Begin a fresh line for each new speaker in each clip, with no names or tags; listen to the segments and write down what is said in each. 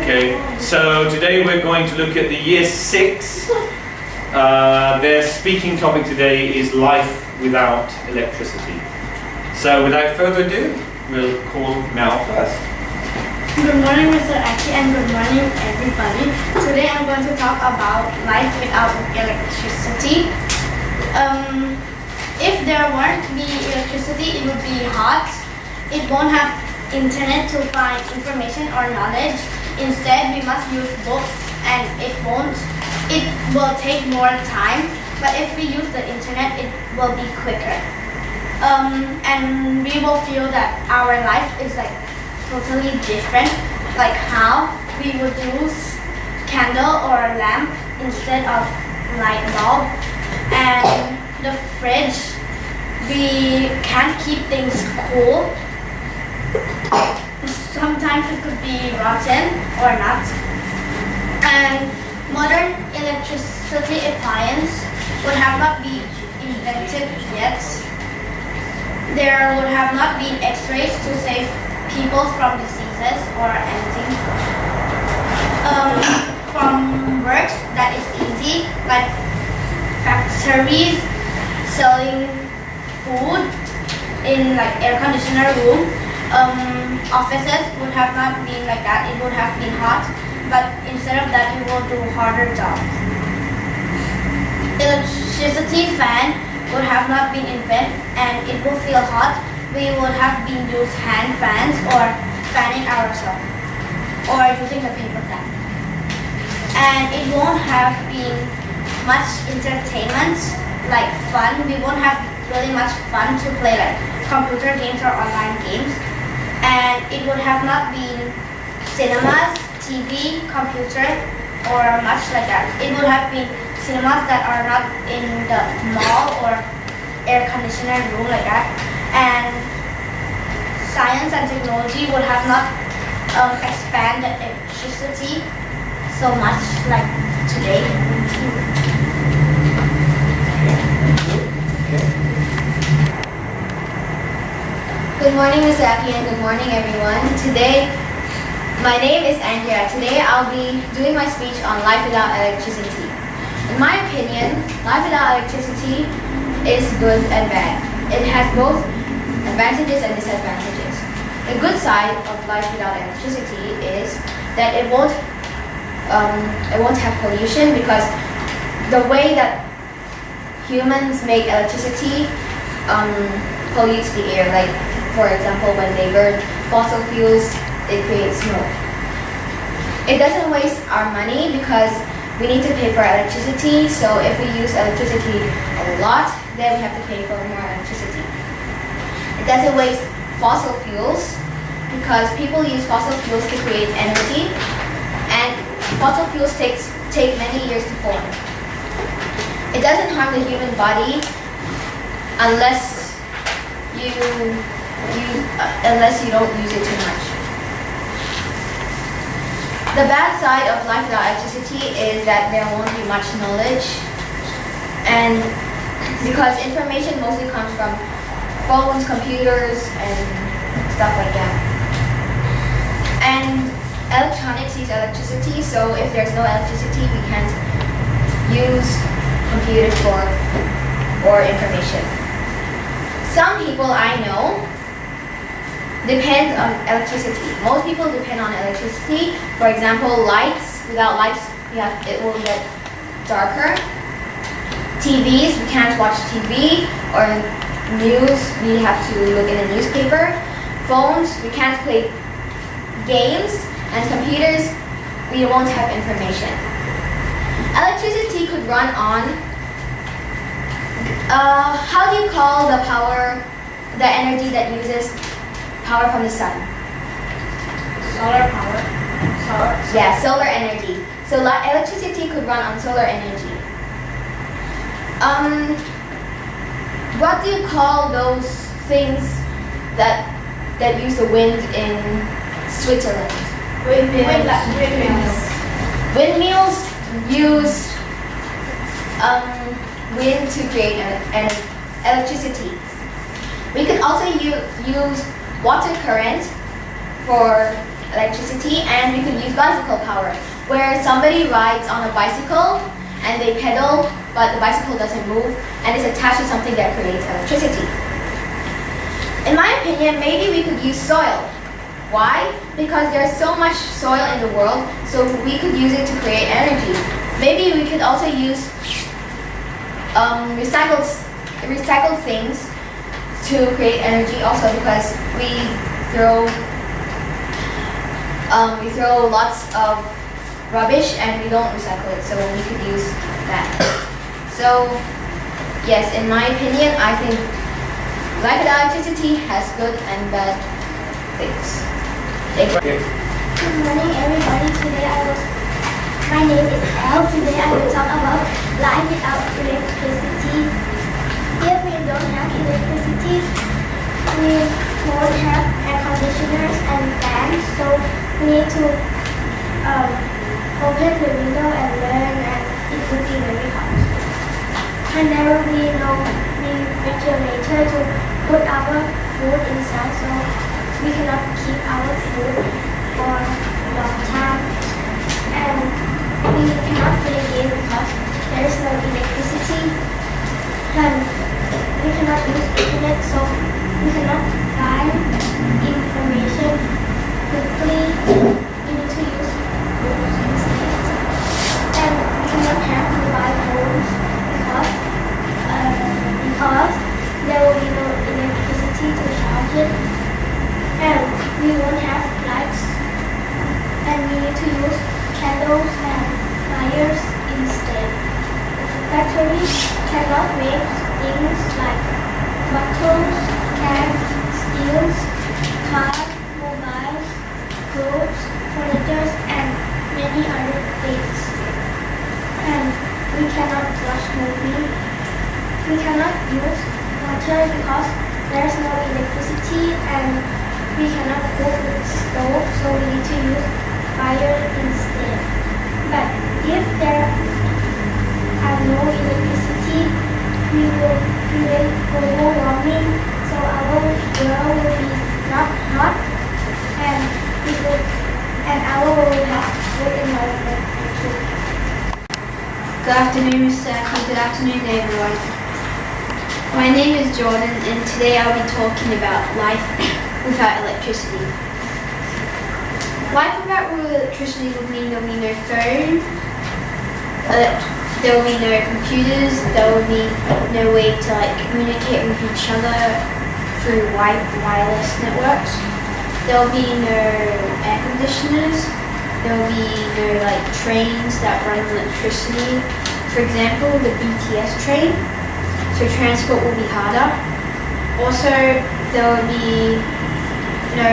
Okay, so today we're going to look at the year 6. Their speaking topic today is life without electricity. So without further ado, we'll call Mel first.
Good morning, Mr. Aki, and good morning, everybody. Today I'm going to talk about life without electricity. If there weren't be electricity, it would be hot. It won't have internet to find information or knowledge. Instead, we must use books, and it will take more time. But if we use the internet, it will be quicker. And we will feel that our life is like totally different, like how we would use candle or lamp instead of light bulb. And the fridge, we can't keep things cool. Sometimes it could be rotten or not. And modern electricity appliance would have not been invented yet. There would have not been x-rays to save people from diseases or anything. From works that is easy, like factories selling food in like air conditioner room, offices would have not been like that. It would have been hot, but instead of that, you will do harder jobs. Electricity fan would have not been invented, and it will feel hot. We would have been used hand fans or fanning ourselves, or using the paper fan. And it won't have been much entertainment, like fun. We won't have really much fun to play like computer games or online games. And it would have not been cinemas, TV, computer, or much like that. It would have been cinemas that are not in the mall or air conditioner room like that. And science and technology would have not expanded electricity so much like today.
Good morning, Mr. Aki, and good morning, everyone. My name is Andrea. Today, I'll be doing my speech on life without electricity. In my opinion, life without electricity is good and bad. It has both advantages and disadvantages. The good side of life without electricity is that it won't have pollution, because the way that humans make electricity pollutes the air. Like, for example, when they burn fossil fuels, it creates smoke. It doesn't waste our money because we need to pay for electricity. So if we use electricity a lot, then we have to pay for more electricity. It doesn't waste fossil fuels because people use fossil fuels to create energy, and fossil fuels take many years to form. It doesn't harm the human body unless you don't use it too much. The bad side of life without electricity is that there won't be much knowledge, and because information mostly comes from phones, computers, and stuff like that. And electronics use electricity, so if there's no electricity, we can't use computers for information. Some people I know depend on electricity. Most people depend on electricity. For example, lights. Without lights, it will get darker. TVs, we can't watch TV, or news, we have to look in a newspaper. Phones, we can't play games, and computers, we won't have information. Electricity could run on, how do you call the energy that uses power from the sun?
Solar power.
Yeah, solar energy. So electricity could run on solar energy. What do you call those things that use the wind in Switzerland?
Windmills.
Windmills use wind to create electricity. We could also use water current for electricity, and we could use bicycle power, where somebody rides on a bicycle and they pedal, but the bicycle doesn't move and it's attached to something that creates electricity. In my opinion, maybe we could use soil. Why? Because there's so much soil in the world, so we could use it to create energy. Maybe we could also use recycled things to create energy also, because we throw lots of rubbish and we don't recycle it, so we could use that. So yes, in my opinion, I think life without electricity has good and bad things. Thank you.
Good morning, everybody. My name is Elle. Today I will talk about life without electricity. If we don't have electricity, we won't have air conditioners and fans. So we need to open the window and learn, and it will be very hot. And there will be no refrigerator to put our food inside, so we cannot keep our food for a long time. And we cannot play games because there is no electricity. And we cannot use internet, so we cannot find information quickly. We need to use books instead. And we cannot have mobile phones because there will be no electricity to charge it. And we won't have lights. And we need to use candles and fires instead. Factories cannot make things like bottles, cans, steels, cars, mobiles, clothes, furniture, and many other things. And we cannot watch movies. We cannot use water because there is no electricity, and we cannot cook with stove, so we need to use fire instead. But if there are no electricity, we will create global warming, so our world will be not hot, and our world will have good environment too.
Good afternoon, Mr. Aki. Good afternoon, everyone. My name is Jordan, and today I'll be talking about life without electricity. Life without electricity would mean there will be no phone, there will be no computers, there will be no way to communicate with each other through wireless networks. There will be no air conditioners. There will be no trains that run on electricity. For example, the BTS train. So transport will be harder. Also, there will be no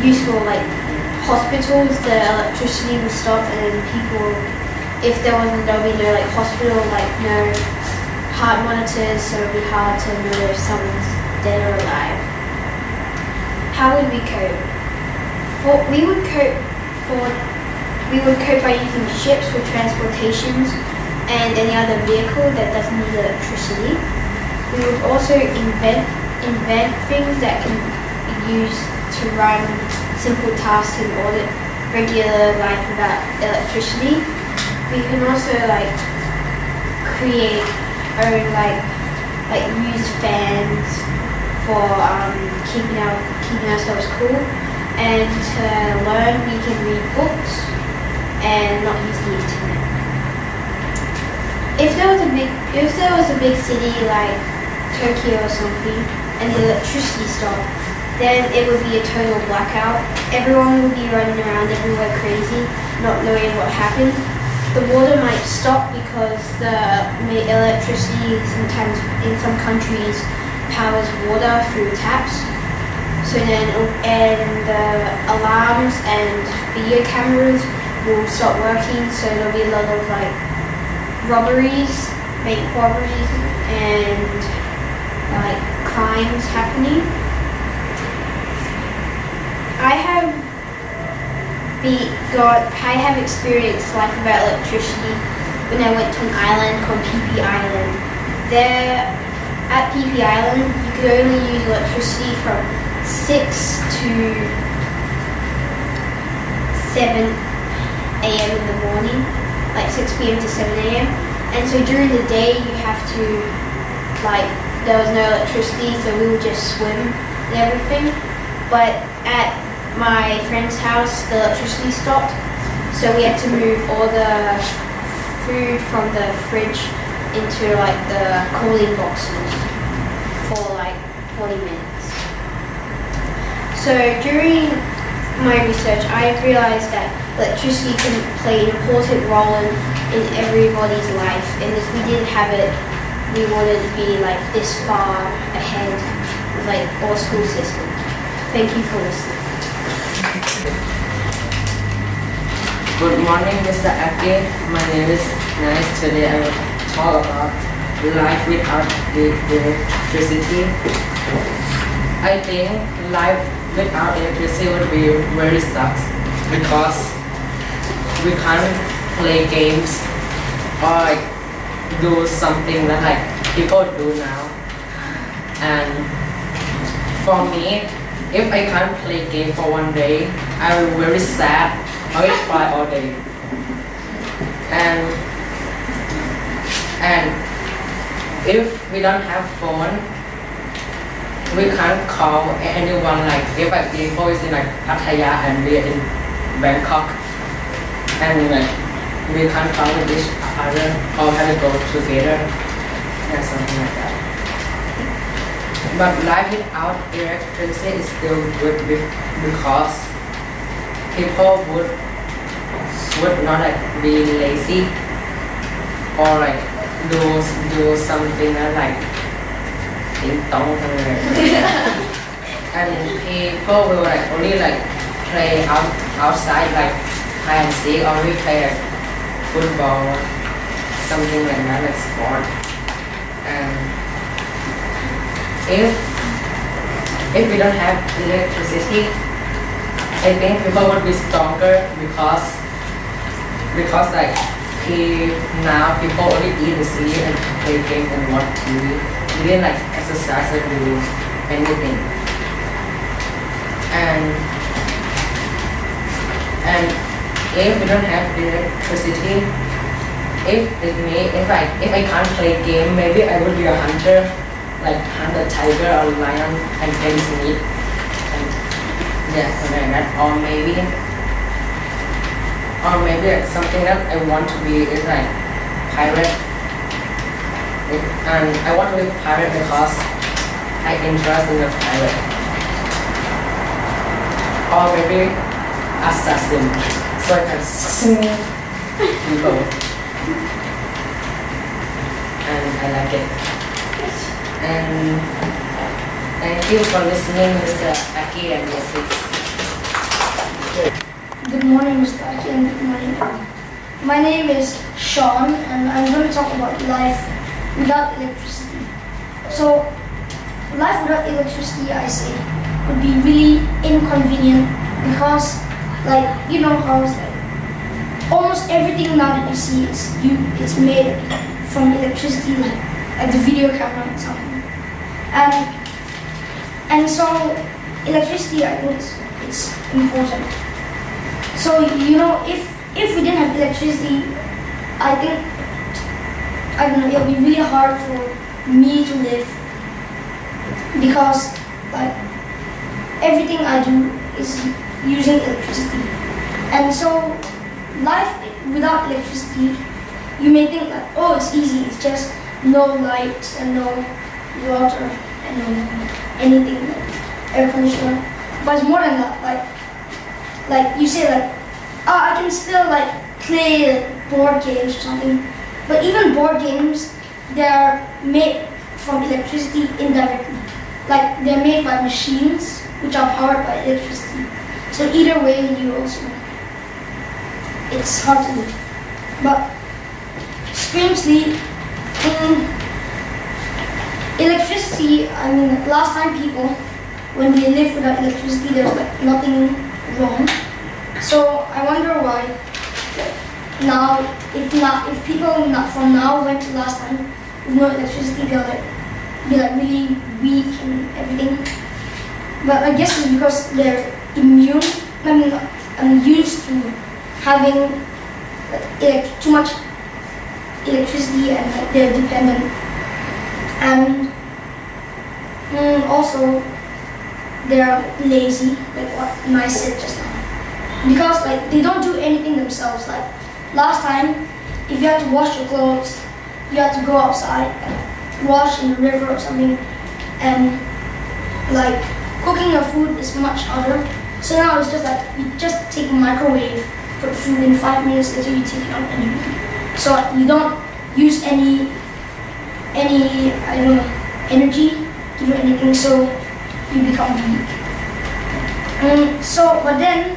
useful hospitals. The electricity will stop, and people, if there wasn't, there will be no hospital, no heart monitors, so it would be hard to know if someone's dead or alive. How would we cope? We would cope by using ships for transportations and any other vehicle that doesn't need electricity. We would also invent things that can be used to run simple tasks in order regular life without electricity. We can also create use fans for keeping ourselves cool, and to learn we can read books and not use the internet. If there was a big city like Tokyo or something and the electricity stopped, then it would be a total blackout. Everyone would be running around everywhere crazy, not knowing what happened. The water might stop because the electricity sometimes in some countries powers water through taps. So then, and the alarms and video cameras will stop working, so there'll be a lot of robberies, bank robberies, and crimes happening. I have experienced life without electricity when I went to an island called Phi Phi Island. There, at Phi Phi Island, you could only use electricity from 6 to 7 a.m. in the morning, like 6 p.m. to 7 a.m. And so during the day you have to, like, there was no electricity, so we would just swim and everything. But at my friend's house, the electricity stopped, so we had to move all the food from the fridge into like the cooling boxes for like 40 minutes. So during my research, I realized that electricity can play an important role in everybody's life, and if we didn't have it, we wouldn't be like this far ahead with like our school system. Thank you for listening.
Good morning, Mr. Aki. My name is Nice. Today I will talk about life without electricity. I think life without electricity would be very sucks because we can't play games or like do something that like people do now. And for me, if I can't play game for one day, I will very sad. I will cry all day. And if we don't have phone, we can't call anyone. Like if I people is in like Pattaya and we are in Bangkok, and like we can't call each other or have to go together and something like that. But life without electricity is still good because people would not like be lazy or like do something that like ding dong something like that. And people will like only like play outside like hide and seek, or we play like football, something like that, like sport. And if we don't have electricity, I think people would be stronger because like now people only eat and sleep and play games and watch TV. We didn't like exercise or do anything. And if we don't have electricity, if I can't play game, maybe I would be a hunter, like hunt a tiger or lion and get his meat. And yeah, something like that. Or maybe like something that I want to be is like pirate. And I want to be pirate because I interest in the pirate. Or maybe assassin, so I can sing people. And I like it. And thank you for listening, Mr. Aki and Yasik.
Good morning, Mr. Aki, and good morning, everyone. My name is Sean, and I'm going to talk about life without electricity. So, life without electricity, I say, would be really inconvenient because, like, you know how it's like almost everything now that you see is made from electricity, like the video camera and something. And so electricity, I think, it's important. So you know, if we didn't have electricity, I don't know, it'll be really hard for me to live because like everything I do is using electricity. And so life without electricity, you may think that, oh, it's easy, it's just no light and no water and no anything like air conditioner. But it's more than that. Like you say, like, oh, I can still like play board games or something. But even board games, they're made from electricity indirectly. Like they're made by machines which are powered by electricity. So either way, you also, it's hard to do. But strangely, electricity, I mean, last time people, when they lived without electricity, there's like nothing wrong. So I wonder why now, if people not from now went to last time with no electricity, they'll like be like really weak and everything. But I guess it's because they're immune. I mean, used to having too much electricity and like they're dependent. And also they're lazy, like what Nai said just now. Because like they don't do anything themselves. Like last time, if you had to wash your clothes, you had to go outside and wash in the river or something. And like cooking your food is much harder. So now it's just like you just take a microwave, put food in 5 minutes later you take it out and you eat. So you don't use any I don't know, energy to do anything, so you become weak. But then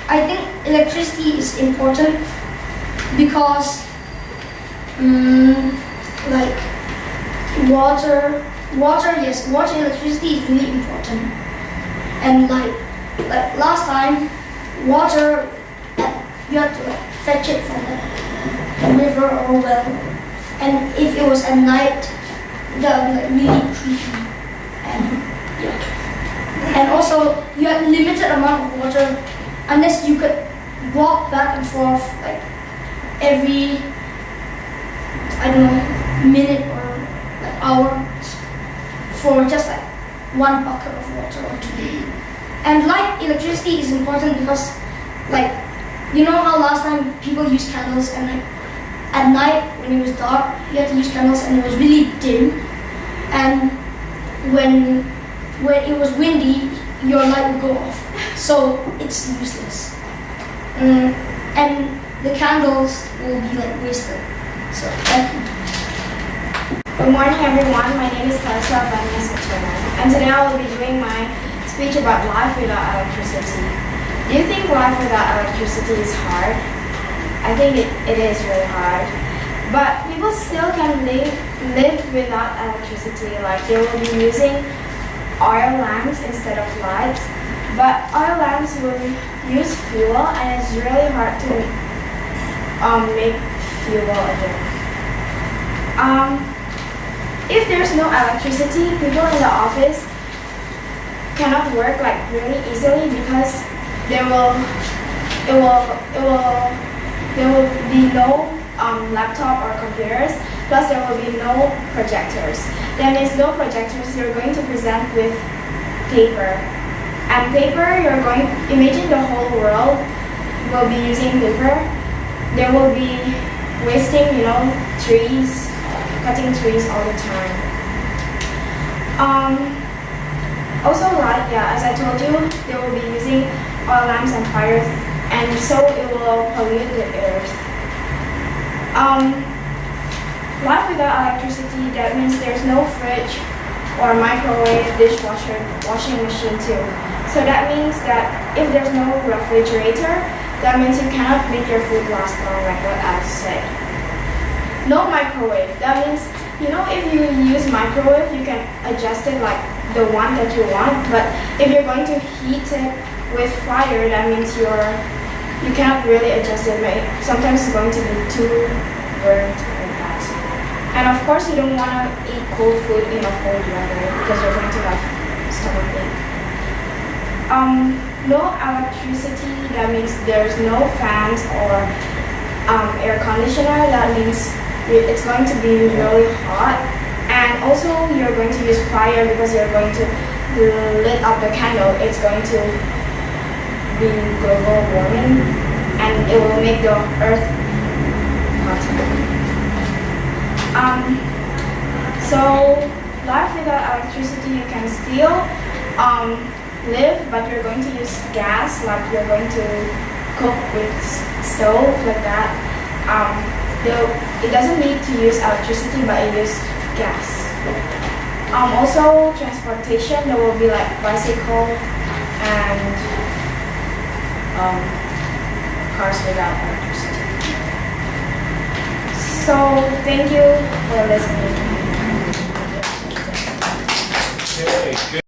I think electricity is important because like water, yes, water and electricity is really important. And like last time, water, you had to like fetch it from the river or well. And if it was at night, that would be like really creepy. And also, you had limited amount of water unless you could walk back and forth like every, I don't know, minute or like hour for just like one bucket of water or two. And light electricity is important because like, you know how last time people used candles and like at night when it was dark, you had to use candles and it was really dim. And when it was windy, your light would go off. So it's useless. And the candles will be like wasted. So thank you.
Good morning everyone, my name is Kaisa Vanessa Turner, and today I will be doing my speech about life without electricity. Do you think life without electricity is hard? I think it is really hard. But people still can live without electricity, like they will be using oil lamps instead of lights. But oil lamps will use fuel and it's really hard to make fuel again. If there's no electricity, people in the office cannot work like really easily because there will be no laptop or computers, plus there will be no projectors. That means no projectors, you're going to present with paper. And paper, imagine the whole world will be using paper. There will be wasting, trees, cutting trees all the time. Also light, as I told you, they will be using oil lamps and fires, and so it will pollute the earth. Life without electricity, that means there's no fridge or microwave, dishwasher, washing machine too. So that means that if there's no refrigerator, that means you cannot make your food last long, like what I said. No microwave, that means, if you use microwave, you can adjust it like the one that you want, but if you're going to heat it with fire, that means you cannot really adjust it. Sometimes it's going to be too burnt and that. And of course, you don't want to eat cold food in a cold weather because you're going to have stomach ache. No electricity, that means there's no fans or air conditioner. That means it's going to be really hot. And also, you're going to use fire because you're going to lit up the candle. It's going to be global warming, and it will make the earth hotter. So life without electricity, you can still live, but you're going to use gas, like you're going to cook with stove like that. It doesn't need to use electricity, but it uses gas. Also transportation, there will be like bicycle and cars without electricity. So thank you for listening.
Okay, good.